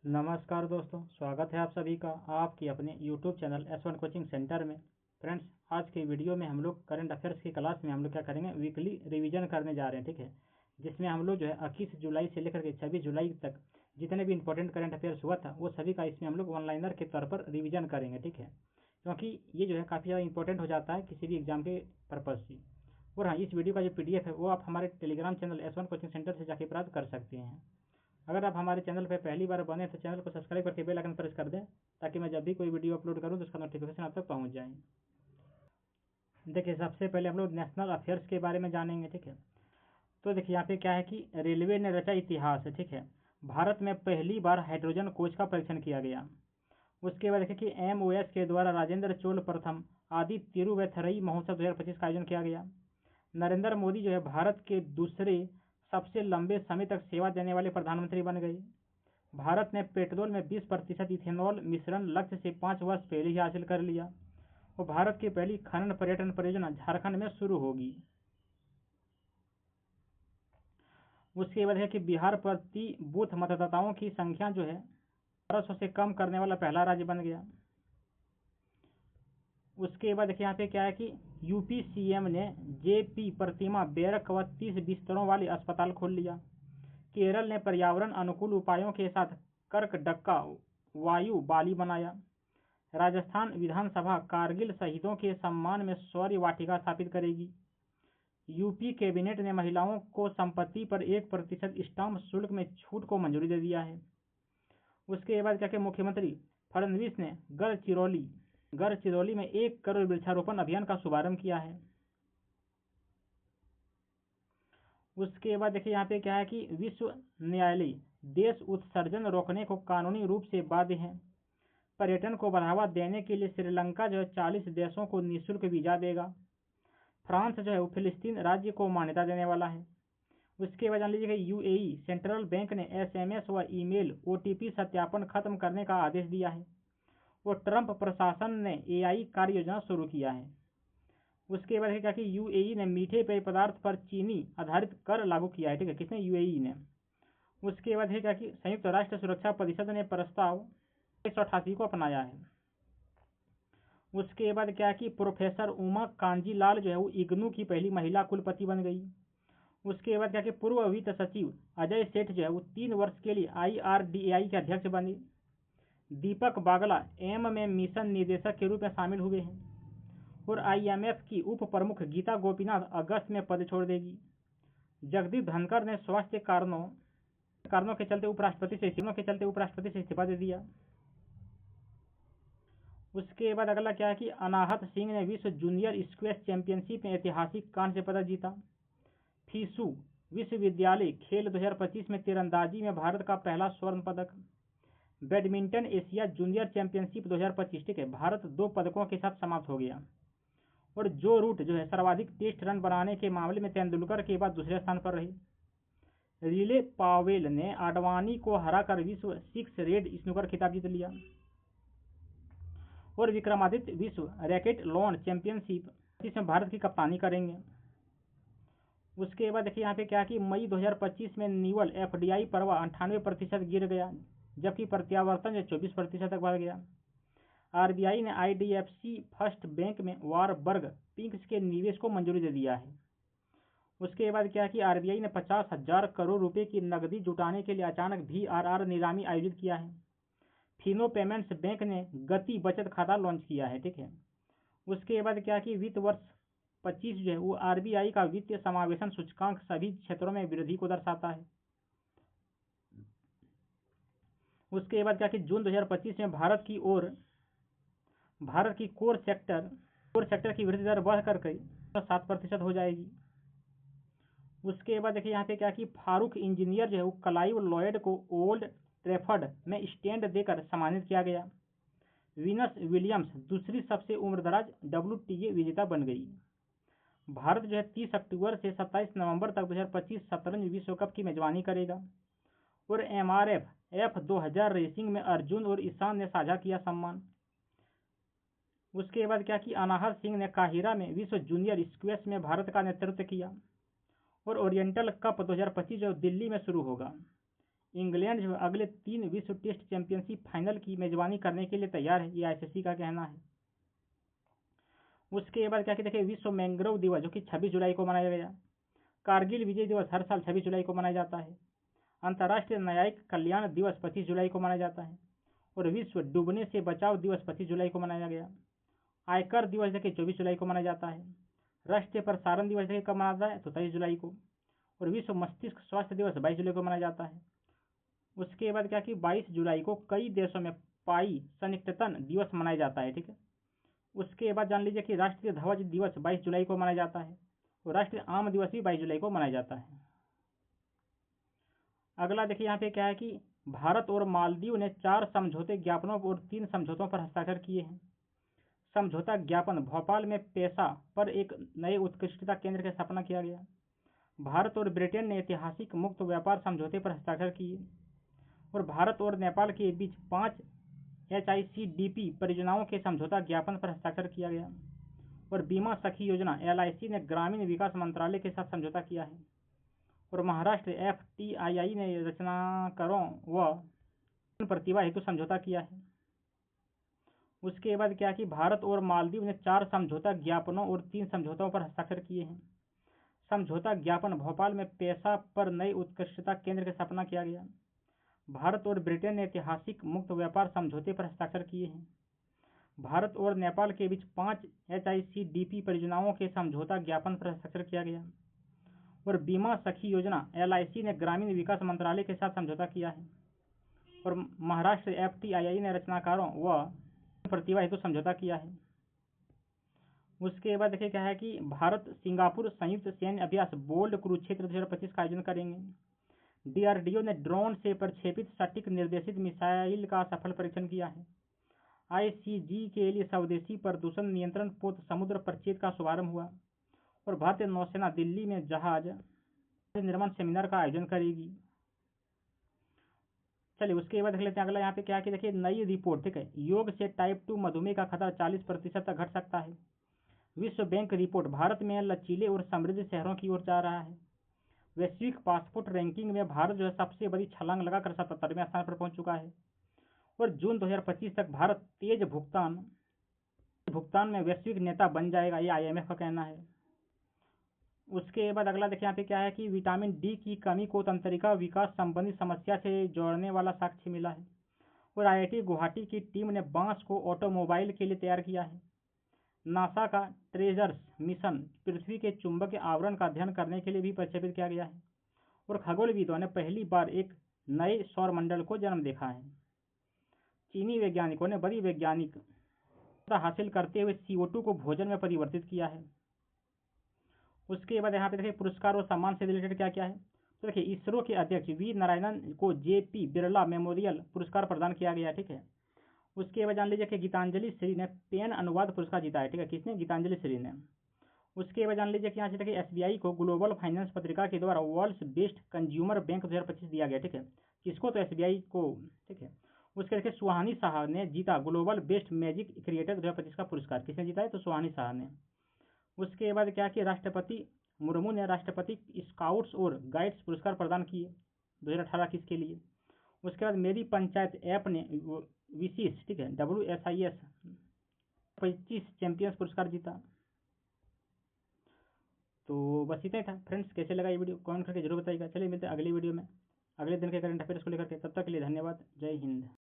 नमस्कार दोस्तों, स्वागत है आप सभी का आपकी अपने YouTube channel S1 coaching centre में। फ्रेंड्स, आज की वीडियो में हम लोग करंट अफेयर्स की क्लास में हम लोग क्या करेंगे, वीकली रिवीजन करने जा रहे हैं। ठीक है, जिसमें हम लोग जो है 21 जुलाई से लेकर के 26 जुलाई तक जितने भी इंपॉर्टेंट करंट अफेयर्स हुआ था वो सभी का इसमें हम लोग वन लाइनर के तौर पर रिविजन करेंगे। ठीक है, क्योंकि ये जो है काफ़ी ज़्यादा इंपॉर्टेंट हो जाता है किसी भी एग्जाम के पर्पज़ से। और हाँ, इस वीडियो का जो PDF है वो आप हमारे Telegram channel S1 coaching centre से जाके प्राप्त कर सकते हैं। अगर आप हमारे चैनल पर पहली बार बने तो चैनल को सब्सक्राइब करके बेल आइकन प्रेस कर दें, ताकि मैं जब भी कोई वीडियो अपलोड करूं तो उसका नोटिफिकेशन आप तक पहुंच जाए। देखिए, सबसे पहले हम लोग नेशनल अफेयर्स के बारे में जानेंगे। ठीक है, तो देखिए यहाँ पे क्या है कि रेलवे ने रचा इतिहास है। ठीक है, भारत में पहली बार हाइड्रोजन कोच का परीक्षण किया गया। उसके बाद देखिए कि MOS के द्वारा राजेंद्र चोल प्रथम आदि तिरुवैथरई महोत्सव 2025 का आयोजन किया गया। नरेंद्र मोदी जो है भारत के दूसरे सबसे लंबे समय तक सेवा देने वाले प्रधानमंत्री बन गए। भारत ने पेट्रोल में 20% इथेनॉल मिश्रण लक्ष्य से 5 वर्ष पहले ही हासिल कर लिया और भारत की पहली खनन पर्यटन परियोजना झारखंड में शुरू होगी। उसके बाद है कि बिहार प्रति बूथ मतदाताओं की संख्या जो है 1200 से कम करने वाला पहला राज्य बन गया। उसके बाद देखिए यहाँ पे क्या है कि यूपी CM ने JP प्रतिमा बैरक व 30 बिस्तरों वाली अस्पताल खोल लिया। केरल ने पर्यावरण अनुकूल उपायों के साथ कर्कटक्का वायु बाली बनाया। राजस्थान विधानसभा कारगिल शहीदों के सम्मान में शौर्य वाटिका स्थापित करेगी। यूपी कैबिनेट ने महिलाओं को संपत्ति पर 1% स्टाम्प शुल्क में छूट को मंजूरी दे दिया है। उसके बाद क्या कि मुख्यमंत्री फडणवीस ने गढ़चिरौली में 1 करोड़ वृक्षारोपण अभियान का शुभारंभ किया है। उसके बाद देखिए यहाँ पे क्या है कि विश्व न्यायालय देश उत्सर्जन रोकने को कानूनी रूप से बाध्य है। पर्यटन को बढ़ावा देने के लिए श्रीलंका जो है 40 देशों को निःशुल्क वीजा देगा। फ्रांस जो है वो फिलिस्तीन राज्य को मान्यता देने वाला है। उसके बाद जान लीजिए कि UAE सेंट्रल बैंक ने SMS व ईमेल OTP सत्यापन खत्म करने का आदेश दिया है और ट्रंप प्रशासन ने AI कार्य योजना शुरू किया है। उसके बाद क्या कि UAE ने मीठे पेय पदार्थ पर चीनी आधारित कर लागू किया है। ठीक है, किसने? UAE ने। उसके बाद है क्या कि संयुक्त राष्ट्र सुरक्षा परिषद ने प्रस्ताव 188 को अपनाया है। उसके बाद क्या कि प्रोफेसर उमा कांजीलाल जो है वो इग्नू की पहली महिला कुलपति बन गई। उसके बाद क्या कि पूर्व वित्त सचिव अजय सेठ जो है वो 3 वर्ष के लिए IRDAI के अध्यक्ष बने। दीपक बागला M में मिशन निदेशक के रूप में शामिल हुए हैं और IMF की उप प्रमुख गीता गोपीनाथ अगस्त में पद छोड़ देगी। जगदीप धनखड़ ने स्वास्थ्य कारणों के चलते उपराष्ट्रपति से इस्तीफा दे दिया। उसके बाद अगला क्या है कि अनाहत सिंह ने विश्व जूनियर स्क्वैश चैंपियनशिप में ऐतिहासिक कांस्य पदक जीता। फीसू विश्वविद्यालय खेल 2025 में तीरंदाजी में भारत का पहला स्वर्ण पदक। बैडमिंटन एशिया जूनियर चैंपियनशिप 2025 ठीक है, भारत 2 पदकों के साथ समाप्त हो गया और जो रूट जो है सर्वाधिक टेस्ट रन बनाने के मामले में तेंदुलकर के बाद दूसरे स्थान पर रही। रिले पावेल ने आडवाणी को हराकर विश्व 6 रेड स्नूकर खिताब जीत लिया और विक्रमादित्य विश्व रैकेट लॉन चैंपियनशिप इसमें भारत की कप्तानी करेंगे। उसके बाद देखिए यहाँ पे क्या कि मई 2025 में न्यूअल FDI प्रवाह 98% गिर गया, जबकि प्रत्यावर्तन 24% तक बढ़ गया। RBI ने IDFC फर्स्ट बैंक में वारबर्ग पिंक्स के निवेश को मंजूरी दे दिया है। उसके बाद क्या कि RBI ने 50,000 करोड़ रुपए की नकदी जुटाने के लिए अचानक VRR नीलामी आयोजित किया है। फिनो पेमेंट्स बैंक ने गति बचत खाता लॉन्च किया है। ठीक है, उसके बाद क्या कि वित्त वर्ष 25 जो है वो RBI का वित्तीय समावेशन सूचकांक सभी क्षेत्रों में वृद्धि को दर्शाता है। उसके बाद क्या कि जून 2025 में भारत की कोर सेक्टर की वृद्धि दर बढ़कर 7% हो जाएगी। उसके बाद देखिए यहाँ पे क्या कि फारूक इंजीनियर जो है वो क्लाइव लॉयड को ओल्ड ट्रैफर्ड में स्टैंड देकर सम्मानित किया गया। वीनस विलियम्स दूसरी सबसे उम्रदराज WTA विजेता बन गई। भारत जो है 30 अक्टूबर से 27 नवंबर तक 2025 शतरंज विश्व कप की मेजबानी करेगा और MRF F2000 रेसिंग में अर्जुन और ईशान ने साझा किया सम्मान। उसके बाद क्या कि अनाहत सिंह ने काहिरा में विश्व जूनियर स्क्वैश में भारत का नेतृत्व किया और ओरिएंटल कप 2025 जो दिल्ली में शुरू होगा। इंग्लैंड जो अगले 3 विश्व टेस्ट चैंपियनशिप फाइनल की मेजबानी करने के लिए तैयार है, ये आईसीसी का कहना है। उसके बाद क्या कि देखिए विश्व मैंग्रोव दिवस जो कि 26 जुलाई को मनाया गया। कारगिल विजय दिवस हर साल 26 जुलाई को मनाया जाता है। अंतर्राष्ट्रीय न्यायिक कल्याण दिवस 25 जुलाई को मनाया जाता है। और विश्व डूबने से बचाव दिवस 25 जुलाई को मनाया गया। आयकर दिवस देखिए 24 जुलाई को मनाया जाता है। राष्ट्रीय प्रसारण दिवस देखिए कब मनाता है तो 23 जुलाई को। और विश्व मस्तिष्क स्वास्थ्य दिवस 22 जुलाई को मनाया जाता है। उसके बाद क्या कि 22 जुलाई को कई देशों में पाई सन्निकटन दिवस मनाया जाता है, ठीक है। उसके बाद जान लीजिए कि राष्ट्रीय ध्वज दिवस 22 जुलाई को मनाया जाता है और राष्ट्रीय आम दिवस भी 22 जुलाई को मनाया जाता है। अगला देखिए यहाँ पे क्या है कि भारत और मालदीव ने 4 समझौते ज्ञापनों और 3 समझौतों पर हस्ताक्षर किए हैं। समझौता ज्ञापन भोपाल में पेशा पर एक नए उत्कृष्टता केंद्र की स्थापना किया गया। भारत और ब्रिटेन ने ऐतिहासिक मुक्त व्यापार समझौते पर हस्ताक्षर किए। और भारत और नेपाल के बीच 5 HICDP परियोजनाओं के समझौता ज्ञापन पर हस्ताक्षर किया गया। और बीमा सखी योजना LIC ने ग्रामीण विकास मंत्रालय के साथ समझौता किया है। और महाराष्ट्र FTII ने रचनाकारों व प्रतिभा हेतु समझौता किया है। उसके बाद क्या कि भारत और मालदीव ने 4 समझौता ज्ञापनों और 3 समझौतों पर हस्ताक्षर किए हैं। समझौता ज्ञापन भोपाल में पेशा पर नए उत्कृष्टता केंद्र की स्थापना किया गया। भारत और ब्रिटेन ने ऐतिहासिक मुक्त व्यापार समझौते पर हस्ताक्षर किए हैं। भारत और नेपाल के बीच 5 HICDP परियोजनाओं के समझौता ज्ञापन पर हस्ताक्षर किया गया। और बीमा सखी योजना LIC ने ग्रामीण विकास मंत्रालय के साथ समझौता किया है। और महाराष्ट्र FTII ने रचनाकारों व प्रतिभा हेतु समझौता किया है। उसके बाद देखिए क्या है कि भारत सिंगापुर संयुक्त सैन्य अभ्यास बोल्ड कुरुक्षेत्र 2025 का आयोजन करेंगे। DRDO ने ड्रोन से प्रक्षेपित सटीक निर्देशित मिसाइल का सफल परीक्षण किया है। ICG के लिए स्वदेशी प्रदूषण नियंत्रण पोत समुद्र प्रचेत का शुभारंभ हुआ। और भारतीय नौसेना दिल्ली में जहाज निर्माण सेमिनार का आयोजन करेगी। चलिए उसके बाद देख लेते हैं अगला यहाँ पे क्या है कि देखिए नई रिपोर्ट, ठीक है। योग से टाइप 2 मधुमेह का खतरा 40% तक घट सकता है। विश्व बैंक रिपोर्ट भारत में लचीले और समृद्ध शहरों की ओर जा रहा है। वैश्विक पासपोर्ट रैंकिंग में भारत जो है सबसे बड़ी छलांग लगाकर 77वें स्थान पर पहुंच चुका है। और जून 2025 तक भारत तेज भुगतान में वैश्विक नेता बन जाएगा, ये IMF का कहना है। उसके बाद अगला देखिए यहाँ पे क्या है कि विटामिन D की कमी को तंत्रिका विकास संबंधी समस्या से जोड़ने वाला साक्ष्य मिला है। और IIT गुवाहाटी की टीम ने बांस को ऑटोमोबाइल के लिए तैयार किया है। नासा का ट्रेजर्स मिशन पृथ्वी के चुंबकीय आवरण का अध्ययन करने के लिए भी प्रक्षेपित किया गया है। और खगोलविदों ने पहली बार एक नए सौर मंडल को जन्म देखा है। चीनी वैज्ञानिकों ने बड़ी वैज्ञानिक हासिल करते हुए CO2 को भोजन में परिवर्तित किया है। उसके बाद यहाँ पे देखिए पुरस्कार और सम्मान से रिलेटेड क्या क्या है। तो देखिए इसरो के अध्यक्ष V नारायणन को JP बिरला मेमोरियल पुरस्कार प्रदान किया गया, ठीक है। उसके बाद जान लीजिए कि गीतांजलि श्री ने पेन अनुवाद पुरस्कार जीता है, ठीक है। किसने? गीतांजलि श्री ने। उसके बाद जान लीजिए कि यहाँ से देखिए SBI को ग्लोबल फाइनेंस पत्रिका के द्वारा वर्ल्ड्स बेस्ट कंज्यूमर बैंक 2025 दिया गया, ठीक है। किसको? तो SBI को, ठीक है। उसके देखिए सुहानी साहब ने जीता ग्लोबल बेस्ट मैजिक क्रिएटर 2025 का पुरस्कार। किसने जीता है? तो सुहानी साहब ने। उसके बाद क्या कि राष्ट्रपति मुर्मू ने राष्ट्रपति स्काउट्स और गाइड्स पुरस्कार प्रदान किए 2018 किसके लिए। उसके बाद मेरी पंचायत ऐप ने विशेष, ठीक है, WSIS 25 चैंपियंस पुरस्कार जीता। तो बस इतना ही था फ्रेंड्स। कैसे लगा ये वीडियो कमेंट करके जरूर बताइएगा। चलिए मिलते हैं अगली वीडियो में अगले दिन के करंट अफेयर्स को लेकर के। तब तक के लिए धन्यवाद। जय हिंद।